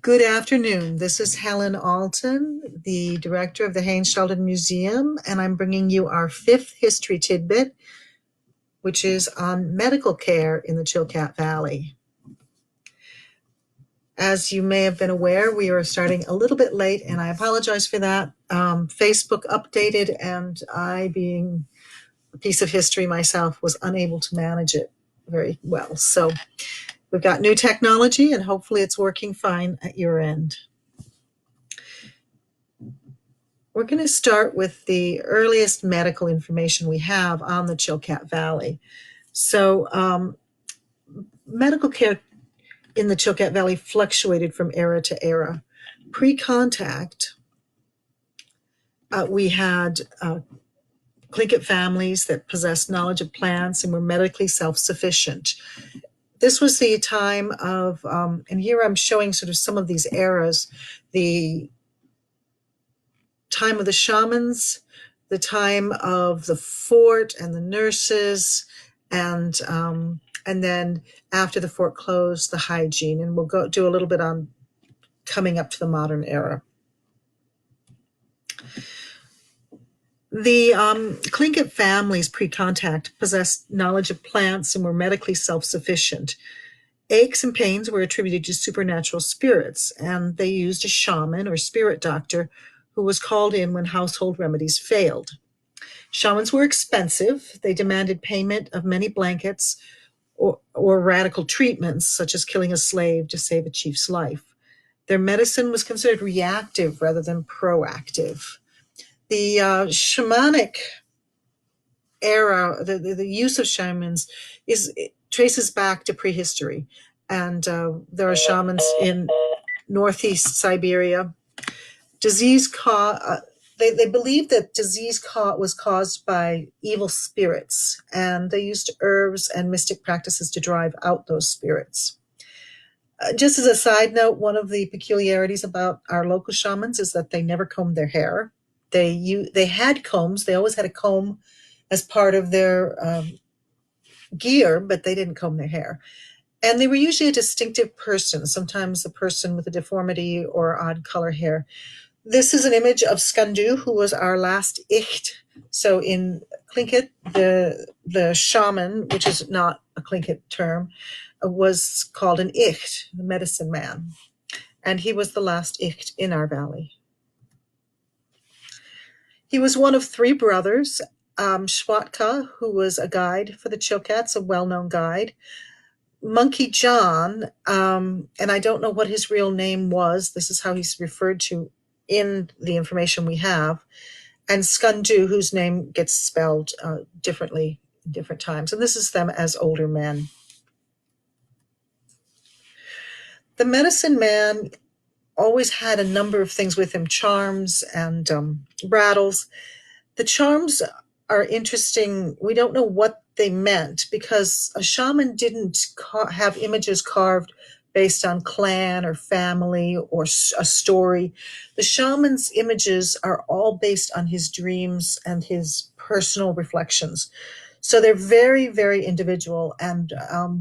Good afternoon. This is Helen Alten, the director of the Haines and Skagway Museum, and I'm bringing you our fifth history tidbit, which is on medical care in the Chilkat Valley. As you may have been aware, we are starting a little bit late, and I apologize for that. Facebook updated, and I, being a piece of history myself, was unable to manage it very well. So we've got new technology, and hopefully it's working fine at your end. We're going to start with the earliest medical information we have on the Chilkat Valley. So medical care in the Chilkat Valley fluctuated from era to era. Pre-contact, we had Chilkat families that possessed knowledge of plants and were medically self-sufficient. This was the time of, and here I'm showing sort of some of these eras, the time of the shamans, the time of the fort and the nurses, and then after the fort closed, the hygiene. And we'll do a little bit on coming up to the modern era. The Chilkat families pre-contact possessed knowledge of plants and were medically self-sufficient. Aches and pains were attributed to supernatural spirits, and they used a shaman or spirit doctor who was called in when household remedies failed. Shamans were expensive. They demanded payment of many blankets or radical treatments, such as killing a slave to save a chief's life. Their medicine was considered reactive rather than proactive. The shamanic era, the use of shamans traces back to prehistory. And there are shamans in northeast Siberia. They believed that disease was caused by evil spirits, and they used herbs and mystic practices to drive out those spirits. Just as a side note, one of the peculiarities about our local shamans is that they never combed their hair. They had combs. They always had a comb as part of their gear, but they didn't comb their hair. And they were usually a distinctive person, sometimes a person with a deformity or odd color hair. This is an image of Skandu, who was our last Icht. So in Chilkat, the shaman, which is not a Chilkat term, was called an Icht, the medicine man. And he was the last Icht in our valley. He was one of three brothers. Schwatka, who was a guide for the Chilkats, a well-known guide. Monkey John, and I don't know what his real name was. This is how he's referred to in the information we have. And Skandu, whose name gets spelled differently in different times. And this is them as older men. The medicine man always had a number of things with him, charms and rattles. The charms are interesting. We don't know what they meant because a shaman didn't have images carved based on clan or family or a story. The shaman's images are all based on his dreams and his personal reflections. So they're very, very individual. And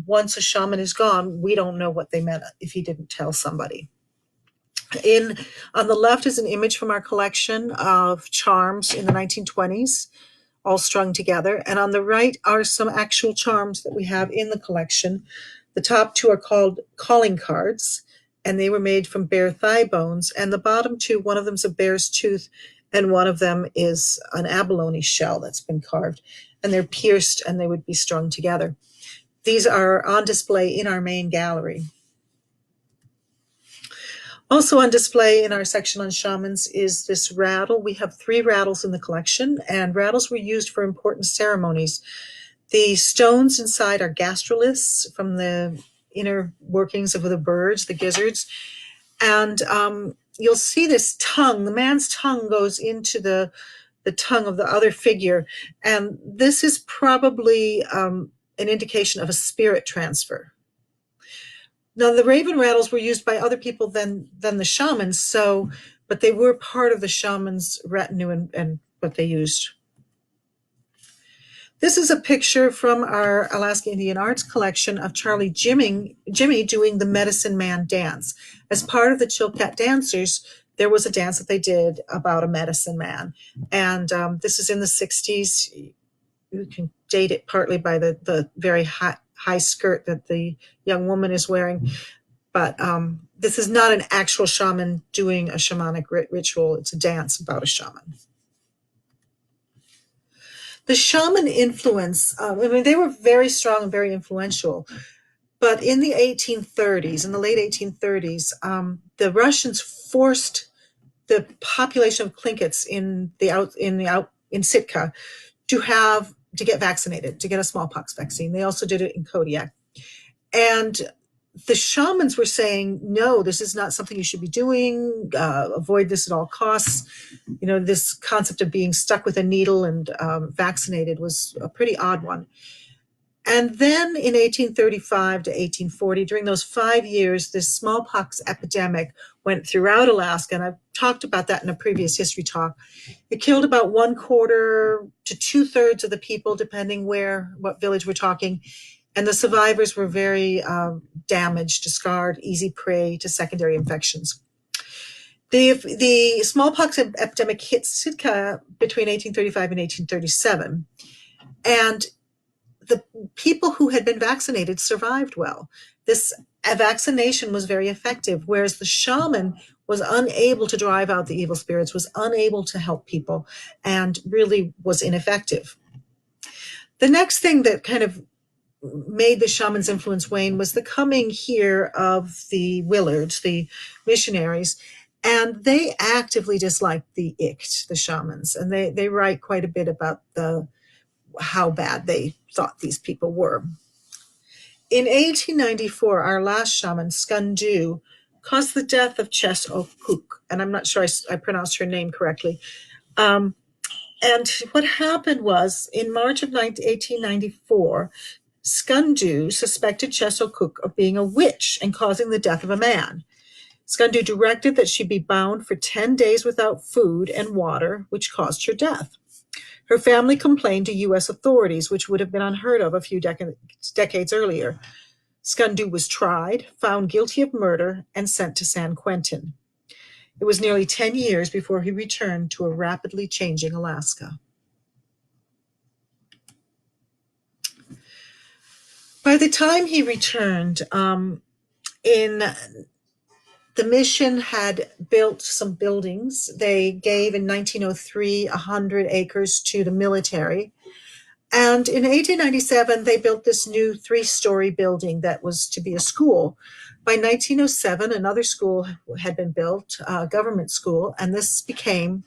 once a shaman is gone, we don't know what they meant if he didn't tell somebody. On the left is an image from our collection of charms in the 1920s, all strung together. And on the right are some actual charms that we have in the collection. The top two are called calling cards, and they were made from bear thigh bones. And the bottom two, one of them is a bear's tooth, and one of them is an abalone shell that's been carved. And they're pierced, and they would be strung together. These are on display in our main gallery. Also on display in our section on shamans is this rattle. We have 3 rattles in the collection, and rattles were used for important ceremonies. The stones inside are gastroliths from the inner workings of the birds, the gizzards. And you'll see this tongue. The man's tongue goes into the tongue of the other figure. And this is probably an indication of a spirit transfer. Now, the raven rattles were used by other people than the shamans, but they were part of the shaman's retinue and what they used. This is a picture from our Alaska Indian Arts collection of Jimmy doing the Medicine Man dance. As part of the Chilkat dancers, there was a dance that they did about a medicine man. And this is in the 60s. You can date it partly by the very high skirt that the young woman is wearing. But this is not an actual shaman doing a shamanic ritual. It's a dance about a shaman. The shaman influence, I mean, they were very strong and very influential. But in the 1830s, in the late 1830s, the Russians forced the population of Tlinkits in Sitka to get vaccinated, to get a smallpox vaccine. They also did it in Kodiak. And the shamans were saying, no, this is not something you should be doing. Avoid this at all costs. You know, this concept of being stuck with a needle and vaccinated was a pretty odd one. And then in 1835 to 1840, during those 5 years, this smallpox epidemic went throughout Alaska. And I've talked about that in a previous history talk. It killed about 1/4 to 2/3 of the people, depending what village we're talking. And the survivors were very damaged, scarred, easy prey to secondary infections. The smallpox epidemic hit Sitka between 1835 and 1837. And the people who had been vaccinated survived well. This vaccination was very effective, whereas the shaman was unable to drive out the evil spirits, was unable to help people, and really was ineffective. The next thing that kind of made the shaman's influence wane was the coming here of the Willards, the missionaries, and they actively disliked the Icht, the shamans, and they write quite a bit about how bad they thought these people were. In 1894, our last shaman, Skandu, caused the death of Ches Okuk, and I'm not sure I pronounced her name correctly. And what happened was, in March of 1894, Skandu suspected Ches Okuk of being a witch and causing the death of a man. Skandu directed that she be bound for 10 days without food and water, which caused her death. Her family complained to U.S. authorities, which would have been unheard of a few decades earlier. Skandu was tried, found guilty of murder, and sent to San Quentin. It was nearly 10 years before he returned to a rapidly changing Alaska. By the time he returned, the mission had built some buildings. They gave in 1903 100 acres to the military. And in 1897, they built this new 3-story building that was to be a school. By 1907, another school had been built, a government school, and this became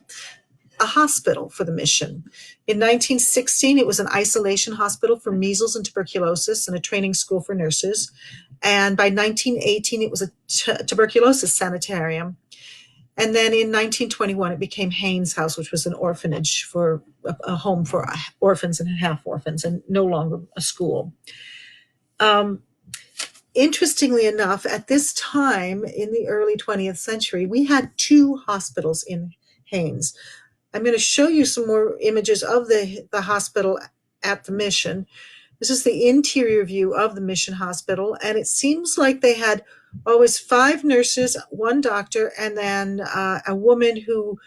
a hospital for the mission. In 1916, it was an isolation hospital for measles and tuberculosis and a training school for nurses. And by 1918, it was a tuberculosis sanitarium. And then in 1921, it became Haines House, which was an orphanage for a home for orphans and half orphans, and no longer a school. Interestingly enough, at this time in the early 20th century, we had 2 hospitals in Haines. I'm going to show you some more images of the hospital at the mission. This is the interior view of the mission hospital, and it seems like they had always 5 nurses, 1 doctor, and then a woman who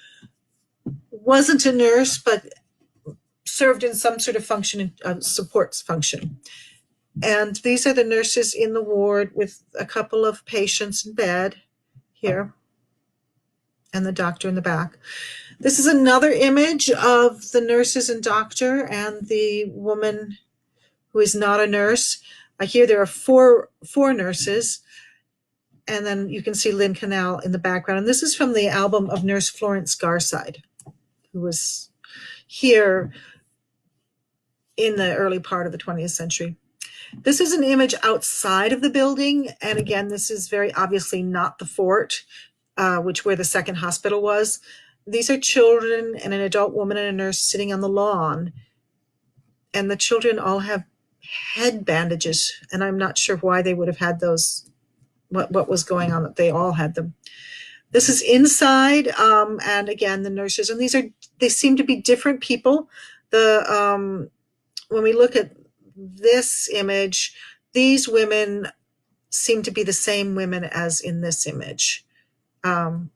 wasn't a nurse but served in some sort of function, supports function. And these are the nurses in the ward with a couple of patients in bed here, and the doctor in the back. This is another image of the nurses and doctor and the woman who is not a nurse. Here there are four nurses, and then you can see Lynn Canal in the background. And this is from the album of Nurse Florence Garside, who was here in the early part of the 20th century. This is an image outside of the building, and again, this is very obviously not the fort, where the second hospital was. These are children and an adult woman and a nurse sitting on the lawn, and the children all have head bandages, and I'm not sure why they would have had those, what was going on that they all had them. This is inside, and again, the nurses, and they seem to be different people. The when we look at this image, these women seem to be the same women as in this image. Um,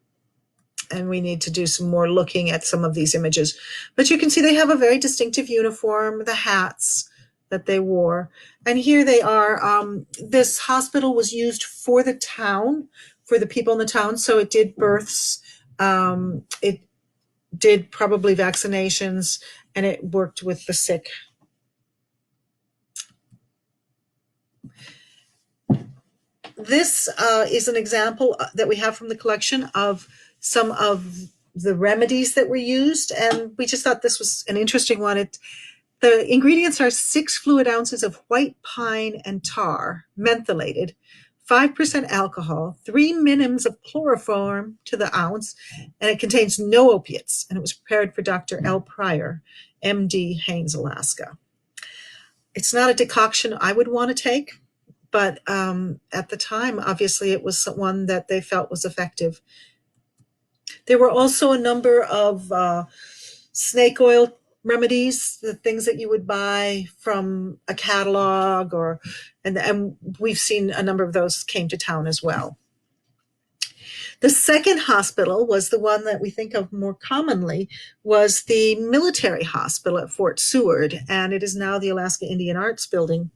and we need to do some more looking at some of these images. But you can see they have a very distinctive uniform, the hats that they wore. And here they are. This hospital was used for the town, for the people in the town. So it did births, it did probably vaccinations, and it worked with the sick. This is an example that we have from the collection of some of the remedies that were used, and we just thought this was an interesting one. The ingredients are 6 fluid ounces of white pine and tar, mentholated, 5% alcohol, 3 minims of chloroform to the ounce, and it contains no opiates, and it was prepared for Dr. L. Pryor, MD, Haines, Alaska. It's not a decoction I would want to take, but at the time, obviously, it was one that they felt was effective. There were also a number of snake oil remedies, the things that you would buy from a catalog, and we've seen a number of those came to town as well. The second hospital was the one that we think of more commonly, was the military hospital at Fort Seward, and it is now the Alaska Indian Arts Building.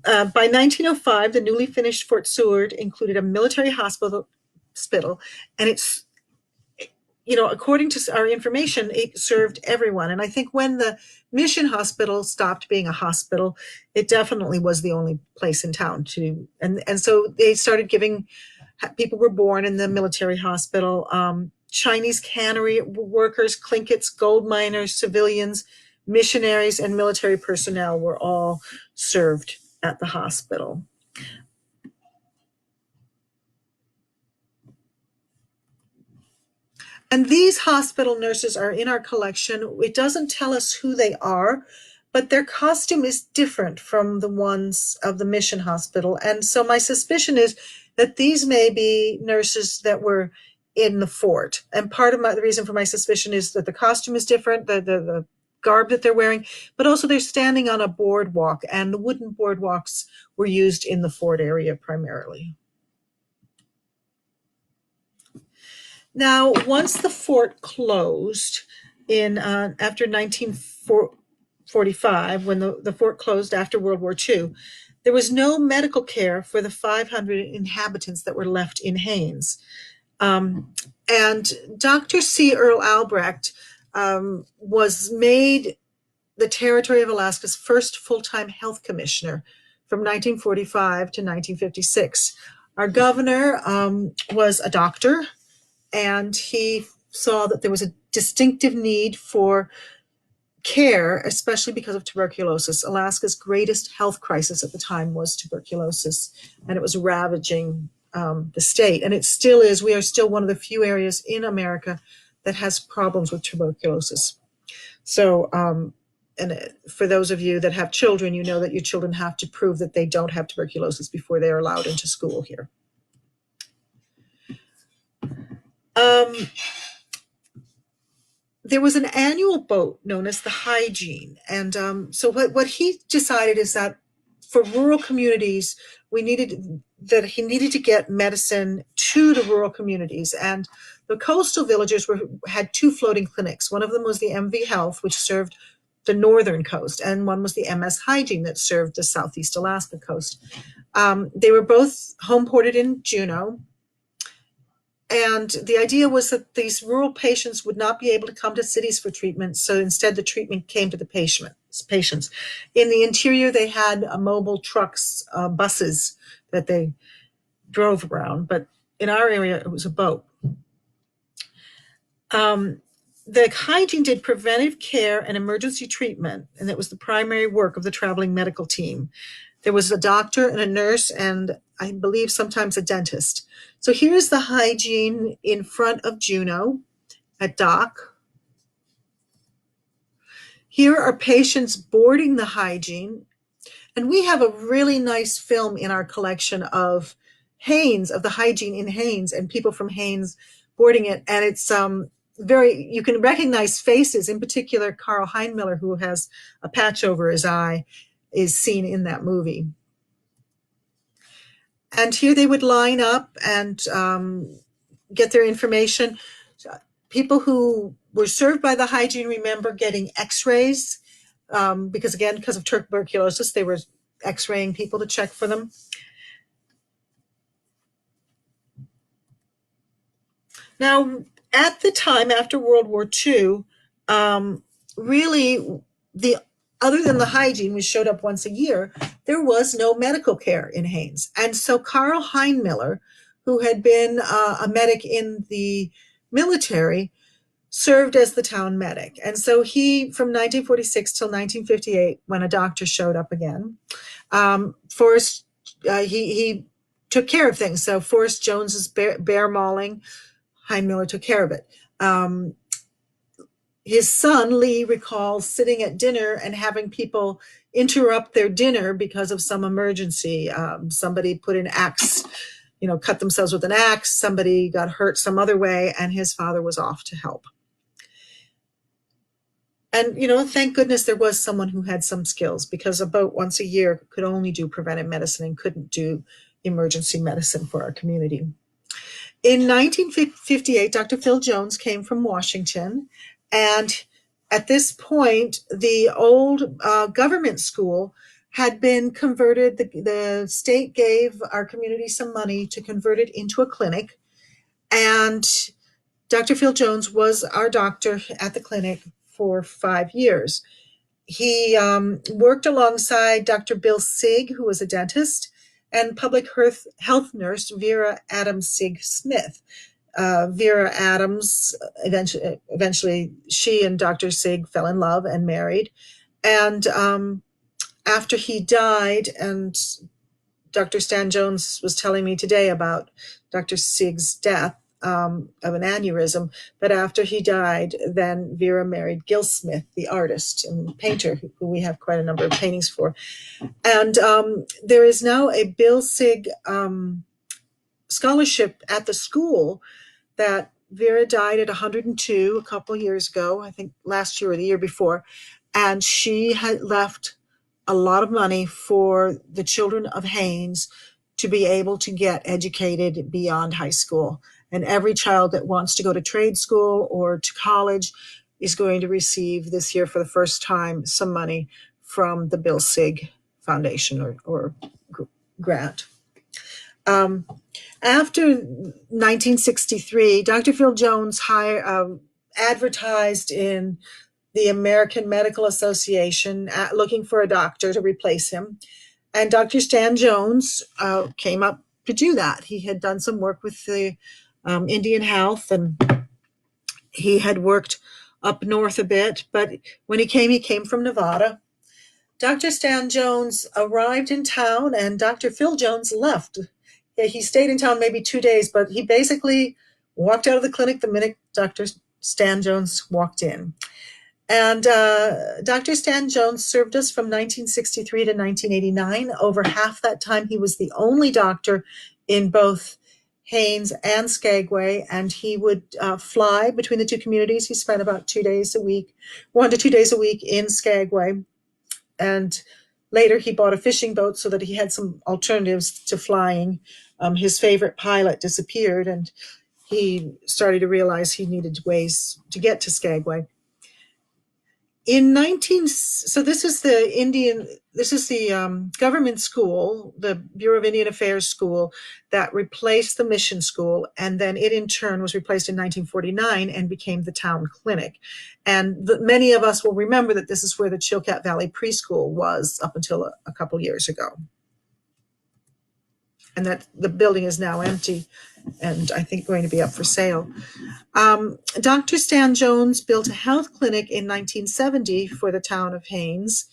By 1905, the newly finished Fort Seward included a military hospital, and it's, according to our information, it served everyone. And I think when the mission hospital stopped being a hospital, it definitely was the only place in town to, and so they started giving, people were born in the military hospital. Chinese cannery workers, Tlinkits, gold miners, civilians, missionaries, and military personnel were all served at the hospital. And these hospital nurses are in our collection. It doesn't tell us who they are, but their costume is different from the ones of the mission hospital. And so my suspicion is that these may be nurses that were in the fort. And part of the reason for my suspicion is that the costume is different, the garb that they're wearing, but also they're standing on a boardwalk, and the wooden boardwalks were used in the fort area primarily. Now, once the fort closed after 1945, when the fort closed after World War II, there was no medical care for the 500 inhabitants that were left in Haines. And Dr. C. Earl Albrecht was made the Territory of Alaska's first full-time health commissioner from 1945 to 1956. Our governor was a doctor, and he saw that there was a distinctive need for care, especially because of tuberculosis. Alaska's greatest health crisis at the time was tuberculosis, and it was ravaging the state. And it still is. We are still one of the few areas in America that has problems with tuberculosis. So, and for those of you that have children, you know that your children have to prove that they don't have tuberculosis before they are allowed into school here. There was an annual boat known as the Hygiene. And so what he decided is that for rural communities, he needed to get medicine to the rural communities. And the coastal villagers had 2 floating clinics. One of them was the MV Health, which served the northern coast, and one was the MS Hygiene that served the Southeast Alaska coast. They were both home ported in Juneau. And the idea was that these rural patients would not be able to come to cities for treatment, so instead the treatment came to the patients. In the interior, they had mobile trucks, buses that they drove around, but in our area, it was a boat. The Hygiene did preventive care and emergency treatment, and that was the primary work of the traveling medical team. There was a doctor and a nurse, and I believe sometimes a dentist. So here's the Hygiene in front of Juneau at dock. Here are patients boarding the Hygiene. And we have a really nice film in our collection of Haines, of the Hygiene in Haines, and people from Haines boarding it. And you can recognize faces, in particular Carl Heinmiller, who has a patch over his eye, is seen in that movie. And here they would line up and get their information. People who were served by the hygiene remember getting x-rays because of tuberculosis, they were x-raying people to check for them. Now, at the time after World War II, really, the other than the hygiene, which showed up once a year, there was no medical care in Haines. And so Carl Heinmiller, who had been a medic in the military, served as the town medic. And so he, from 1946 till 1958, when a doctor showed up again, he took care of things. So Forrest Jones's bear mauling, Heinmiller took care of it. His son, Lee, recalls sitting at dinner and having people interrupt their dinner because of some emergency. Somebody put an axe, cut themselves with an axe. Somebody got hurt some other way, and his father was off to help. And, thank goodness there was someone who had some skills, because about once a year could only do preventive medicine and couldn't do emergency medicine for our community. In 1958, Dr. Phil Jones came from Washington, and at this point, the old government school had been converted. The state gave our community some money to convert it into a clinic, and Dr. Phil Jones was our doctor at the clinic for 5 years. He worked alongside Dr. Bill Sigg, who was a dentist, and public health nurse Vera Adams Sigg Smith. Vera Adams, eventually she and Dr. Sigg fell in love and married. And after he died, and Dr. Stan Jones was telling me today about Dr. Sigg's death of an aneurysm, but after he died, then Vera married Gil Smith, the artist and painter, who we have quite a number of paintings for. And there is now a Bill Sigg scholarship at the school. That Vera died at 102 a couple of years ago, I think last year or the year before, and she had left a lot of money for the children of Haines to be able to get educated beyond high school. And every child that wants to go to trade school or to college is going to receive this year for the first time some money from the Bill Sigg Foundation or grant. After 1963, Dr. Phil Jones advertised in the American Medical Association looking for a doctor to replace him. And Dr. Stan Jones came up to do that. He had done some work with the Indian Health, and he had worked up north a bit. But when he came from Nevada. Dr. Stan Jones arrived in town, and Dr. Phil Jones left. He stayed in town maybe 2 days, but he basically walked out of the clinic the minute Dr. Stan Jones walked in. And Dr. Stan Jones served us from 1963 to 1989. Over half that time, he was the only doctor in both Haines and Skagway, and he would fly between the two communities. He spent about 2 days a week, 1 to 2 days a week in Skagway. And later he bought a fishing boat so that he had some alternatives to flying. His favorite pilot disappeared, and he started to realize he needed ways to get to Skagway. So this is the government school, the Bureau of Indian Affairs school, that replaced the mission school, and then it in turn was replaced in 1949 and became the town clinic. And many of us will remember that this is where the Chilkat Valley preschool was up until a couple years ago. And that the building is now empty and I think going to be up for sale. Dr. Stan Jones built a health clinic in 1970 for the town of Haines,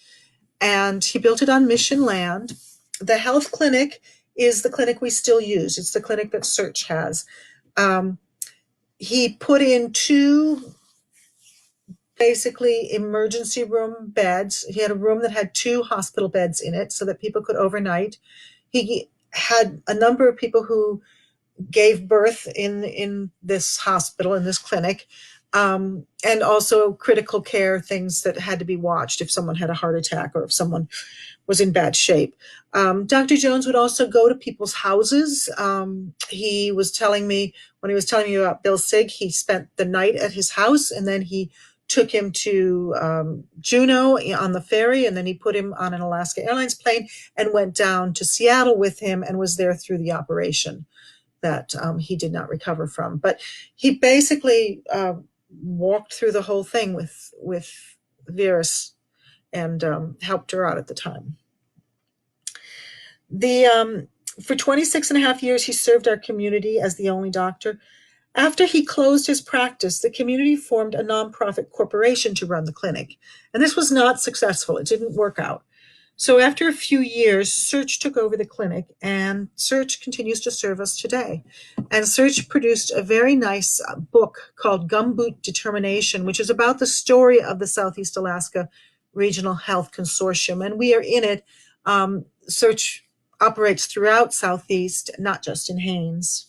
and he built it on mission land. The health clinic is the clinic we still use. It's the clinic that Search has. He put in 2 basically emergency room beds. He had a room that had 2 hospital beds in it so that people could overnight. He had a number of people who gave birth in this hospital, in this clinic. and also critical care things that had to be watched if someone had a heart attack or if someone was in bad shape. Dr. Jones would also go to people's houses. He was telling me, when he was telling me about Bill Sig, he spent the night at his house, and then he took him to Juneau on the ferry, and then he put him on an Alaska Airlines plane and went down to Seattle with him and was there through the operation that he did not recover from. But he basically walked through the whole thing with Virus and helped her out at the time. For 26 and a half years, he served our community as the only doctor. After he closed his practice, the community formed a nonprofit corporation to run the clinic. And this was not successful. It didn't work out. So after a few years, Search took over the clinic, and Search continues to serve us today. And Search produced a very nice book called Gumboot Determination, which is about the story of the Southeast Alaska Regional Health Consortium. And we are in it. Search operates throughout Southeast, not just in Haines.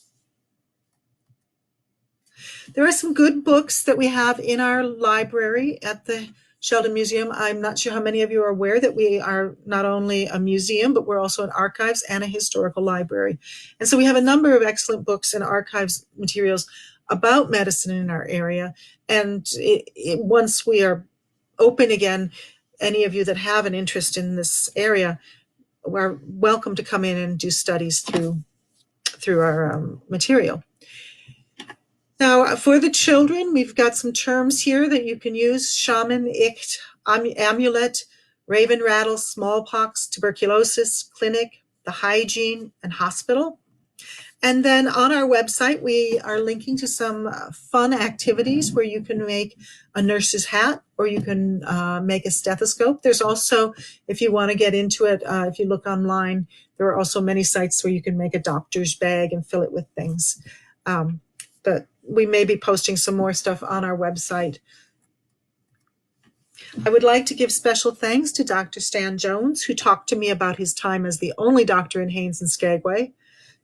There are some good books that we have in our library at the Sheldon Museum. I'm not sure how many of you are aware that we are not only a museum, but we're also an archives and a historical library. And so we have a number of excellent books and archives materials about medicine in our area. And once we are open again, any of you that have an interest in this area are welcome to come in and do studies through our material. Now, for the children, we've got some terms here that you can use: shaman, icht, amulet, raven rattle, smallpox, tuberculosis, clinic, the hygiene, and hospital. And then on our website, we are linking to some fun activities where you can make a nurse's hat or you can make a stethoscope. There's also, if you want to get into it, if you look online, there are also many sites where you can make a doctor's bag and fill it with things. But we may be posting some more stuff on our website. I would like to give special thanks to Dr. Stan Jones, who talked to me about his time as the only doctor in Haines and Skagway,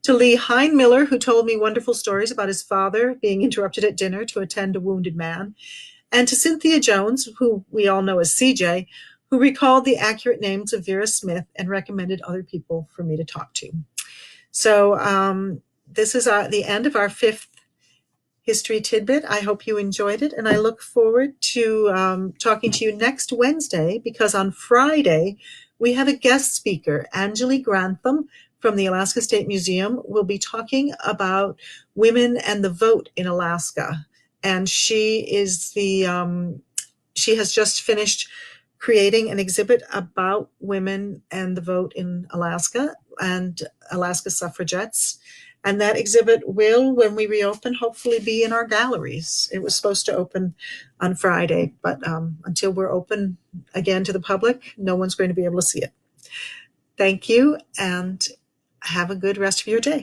to Lee Heinmiller, who told me wonderful stories about his father being interrupted at dinner to attend a wounded man, and to Cynthia Jones, who we all know as CJ, who recalled the accurate names of Vera Smith and recommended other people for me to talk to. So this is the end of our 5th History Tidbit. I hope you enjoyed it, and I look forward to talking to you next Wednesday, because on Friday we have a guest speaker, Anjali Grantham from the Alaska State Museum. Will be talking about women and the vote in Alaska, and she has just finished creating an exhibit about women and the vote in Alaska and Alaska suffragettes. And that exhibit will, when we reopen, hopefully be in our galleries. It was supposed to open on Friday, but until we're open again to the public, no one's going to be able to see it. Thank you, and have a good rest of your day.